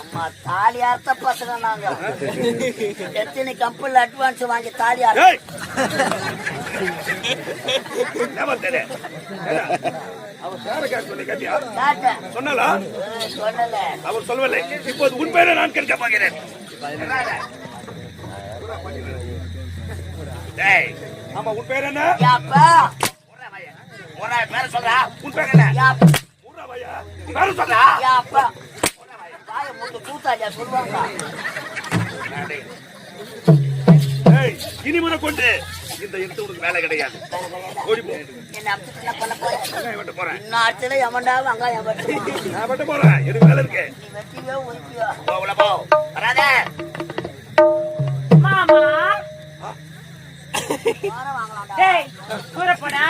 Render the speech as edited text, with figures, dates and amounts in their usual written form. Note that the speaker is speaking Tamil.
அம்மா தாலி அறுத்த பசங்க நாங்க எத்தனை கம்பெனில அட்வான்ஸ் வாங்கி தாலி சொன்னல அவர் சொல்லவில்லை. இப்போது உன் பேரை நான் கேட்க போகிறேன். ஆமா, உன் பேர் என்ன? பேர சொல்றா. உன் பேர் என்ன? பேர சொல்றா. கூத்தாடியா சொல்லுவாங்க. இனிமுறை கொண்டு இந்த இடத்து உனக்கு வேலை கிடையாது. என்ன போறேன். இன்னும் அடுத்த எவன்டா வெங்காயம் நான் வெட்ட போறேன். எனக்கு வேலை இருக்கு. நீ வெட்டியோ ஒய்க்கியோ போ வராதே. மாமா டேய் கூற போடா.